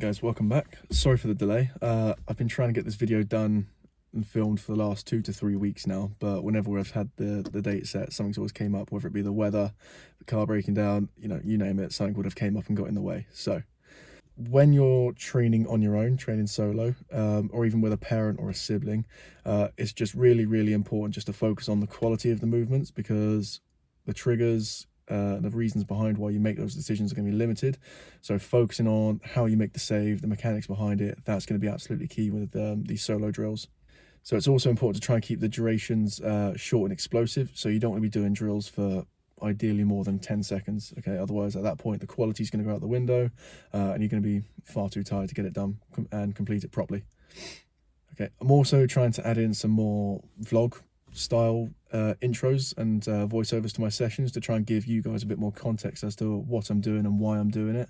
guys, welcome back. Sorry for the delay. I've been trying to get this video done and filmed for the last 2 to 3 weeks now, but whenever we've had the date set, something's always came up, whether it be the weather, the car breaking down, you name it, something would have came up and got in the way. So when you're training on your own, training solo, or even with a parent or a sibling, it's just really important just to focus on the quality of the movements, because the triggers and the reasons behind why you make those decisions are going to be limited. So focusing on how you make the save, the mechanics behind it, that's going to be absolutely key with these solo drills. So it's also important to try and keep the durations short and explosive. So you don't want to be doing drills for ideally more than 10 seconds. Okay, otherwise at that point the quality is going to go out the window, and you're going to be far too tired to get it done and complete it properly. Okay, I'm also trying to add in some more vlog style intros and voiceovers to my sessions to try and give you guys a bit more context as to what I'm doing and why I'm doing it.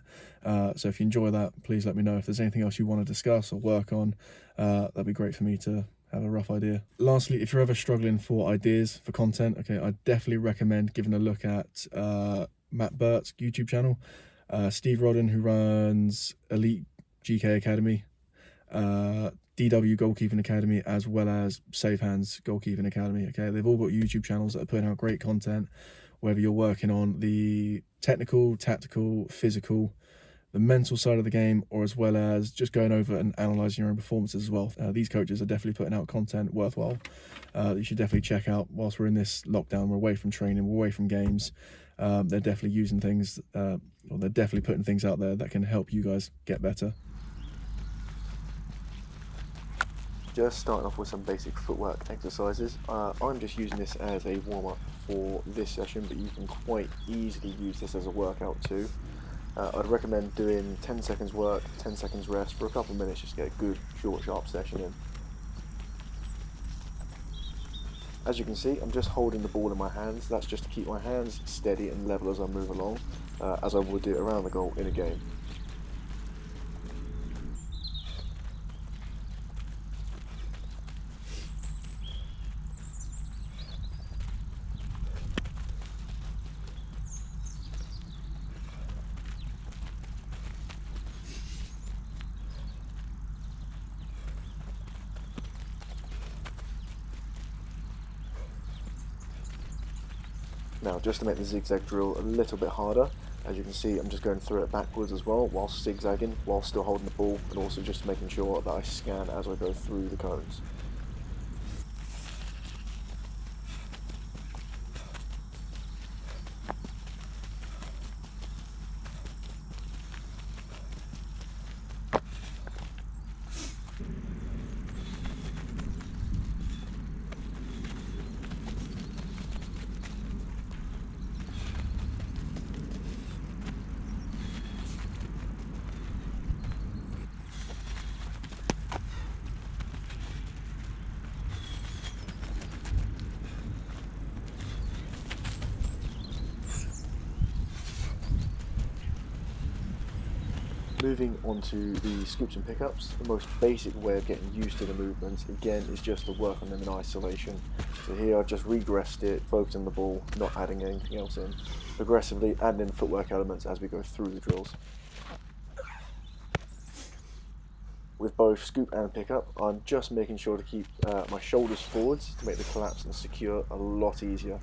So if you enjoy that, please let me know. If there's anything else you want to discuss or work on, that'd be great for me to have a rough idea. Lastly, if you're ever struggling for ideas for content, okay, I definitely recommend giving a look at Matt Burt's YouTube channel, Steve Rodden, who runs Elite GK Academy, DW Goalkeeping Academy, as well as Safe Hands Goalkeeping Academy. Okay, they've all got YouTube channels that are putting out great content, whether you're working on the technical, tactical, physical, the mental side of the game, or as well as just going over and analysing your own performances as well. These coaches are definitely putting out content worthwhile that you should definitely check out whilst we're in this lockdown. We're away from training, we're away from games. They're definitely using things, or they're definitely putting things out there that can help you guys get better. Just starting off with some basic footwork exercises. I'm just using this as a warm-up for this session, but you can quite easily use this as a workout too. I'd recommend doing 10 seconds work, 10 seconds rest for a couple of minutes, just to get a good, short, sharp session in. As you can see, I'm just holding the ball in my hands. That's just to keep my hands steady and level as I move along, as I would do around the goal in a game. Now, just to make the zigzag drill a little bit harder, as you can see, I'm just going through it backwards as well, whilst zigzagging, while still holding the ball, and also just making sure that I scan as I go through the cones. Moving on to the scoops and pickups, the most basic way of getting used to the movements, again, is just to work on them in isolation. So here I've just regressed it, focused on the ball, not adding anything else in. Progressively adding in footwork elements as we go through the drills. With both scoop and pickup, I'm just making sure to keep my shoulders forwards to make the collapse and secure a lot easier.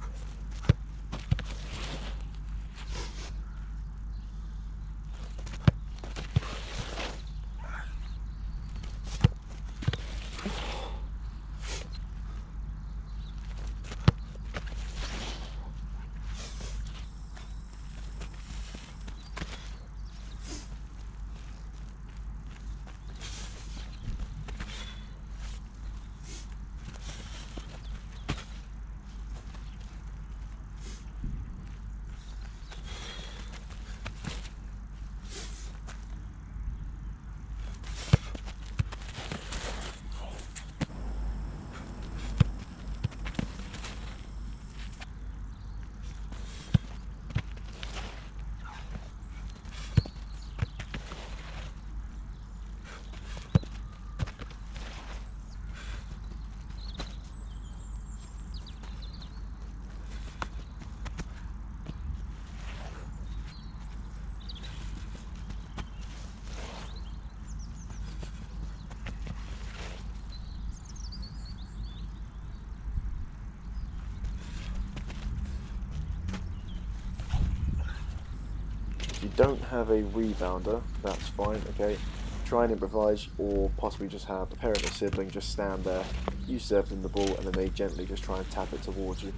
don't have a rebounder, that's fine, okay? Try and improvise, or possibly just have a parent or sibling just stand there, you serve them the ball, and then they gently just try and tap it towards you.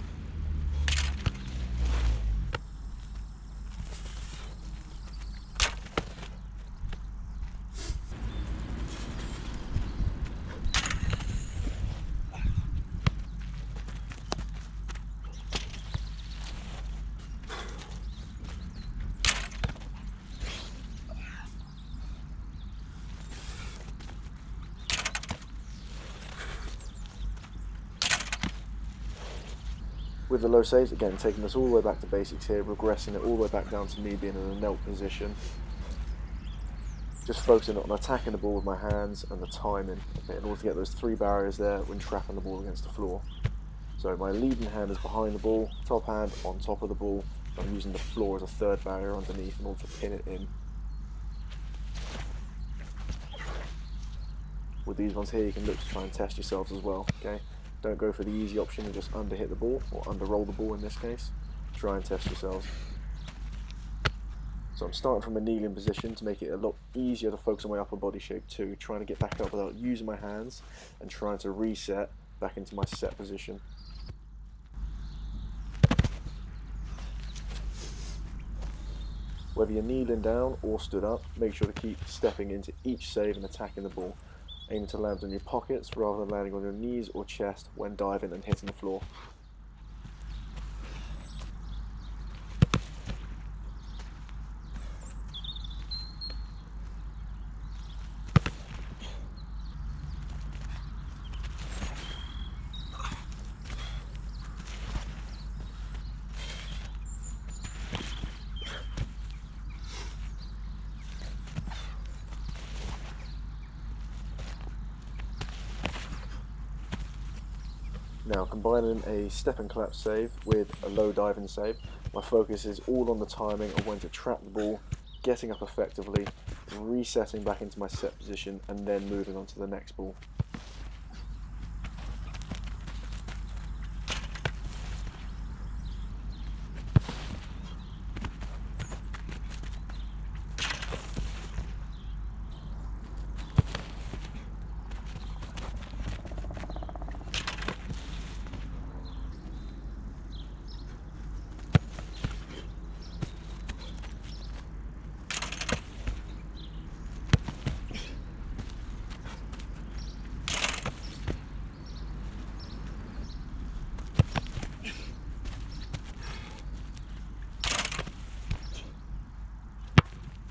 With the low saves, again, taking us all the way back to basics here, regressing it all the way back down to me being in a knelt position. Just focusing on attacking the ball with my hands and the timing, okay, in order to get those 3 barriers there when trapping the ball against the floor. So my leading hand is behind the ball, top hand on top of the ball. I'm using the floor as a 3rd barrier underneath in order to pin it in. With these ones here, you can look to try and test yourselves as well, okay? Don't go for the easy option and just under hit the ball, or under roll the ball in this case. Try and test yourselves. So I'm starting from a kneeling position to make it a lot easier to focus on my upper body shape too, trying to get back up without using my hands and trying to reset back into my set position. Whether you're kneeling down or stood up, make sure to keep stepping into each save and attacking the ball, aiming to land on your pockets rather than landing on your knees or chest when diving and hitting the floor. Now, combining a step and collapse save with a low diving save, my focus is all on the timing of when to trap the ball, getting up effectively, resetting back into my set position, and then moving on to the next ball.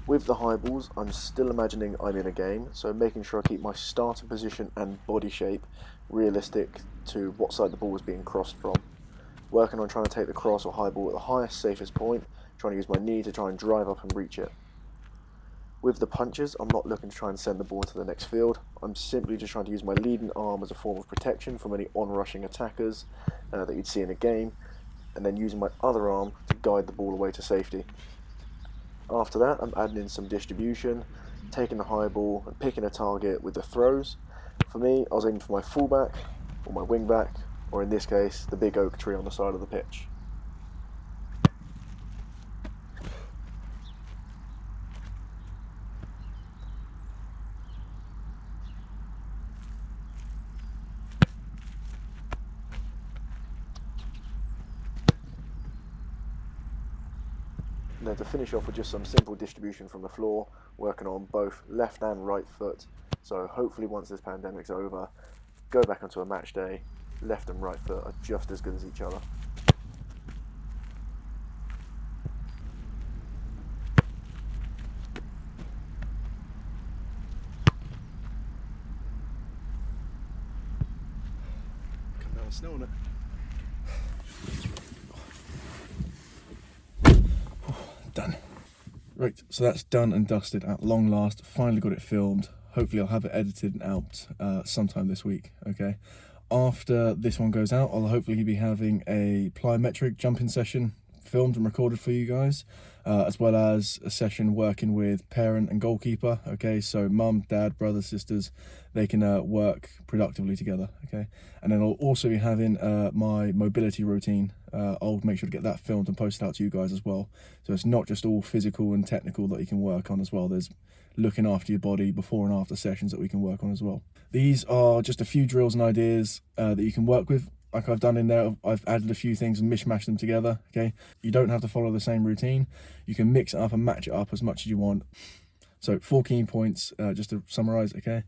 With the high balls, I'm still imagining I'm in a game, so making sure I keep my starting position and body shape realistic to what side the ball is being crossed from. Working on trying to take the cross or high ball at the highest, safest point, trying to use my knee to try and drive up and reach it. With the punches, I'm not looking to try and send the ball into the next field. I'm simply just trying to use my leading arm as a form of protection from any on-rushing attackers that you'd see in a game, and then using my other arm to guide the ball away to safety. After that, I'm adding in some distribution, taking the high ball and picking a target with the throws. For me, I was aiming for my fullback or my wing back, or in this case, the big oak tree on the side of the pitch. Now to finish off with just some simple distribution from the floor, working on both left and right foot. So hopefully once this pandemic's over, go back onto a match day, left and right foot are just as good as each other. Come down with snow on it. Done. Right, so that's done and dusted at long last. Finally got it filmed. Hopefully I'll have it edited and out sometime this week, okay? After this one goes out, I'll hopefully be having a plyometric jumping session filmed and recorded for you guys. as well as a session working with parent and goalkeeper. Okay, so mum, dad, brothers, sisters, they can work productively together. Okay, and then I'll also be having my mobility routine. I'll make sure to get that filmed and posted out to you guys as well. So it's not just all physical and technical that you can work on as well. There's looking after your body before and after sessions that we can work on as well. These are just a few drills and ideas that you can work with. Like I've done in there, I've added a few things and mishmashed them together. Okay, you don't have to follow the same routine. You can mix it up and match it up as much as you want. So 4 key points, just to summarize. Okay,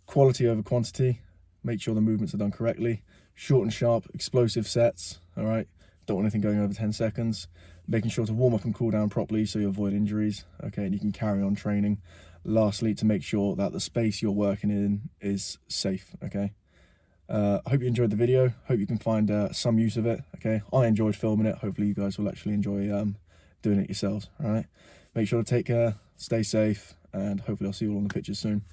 quality over quantity. Make sure the movements are done correctly. Short and sharp, explosive sets. All right, don't want anything going over 10 seconds. Making sure to warm up and cool down properly so you avoid injuries. Okay, and you can carry on training. Lastly, to make sure that the space you're working in is safe. Okay. I hope you enjoyed the video. Hope you can find some use of it. Okay, I enjoyed filming it. Hopefully you guys will actually enjoy doing it yourselves. All right, make sure to take care, stay safe, and hopefully I'll see you all on the pictures soon.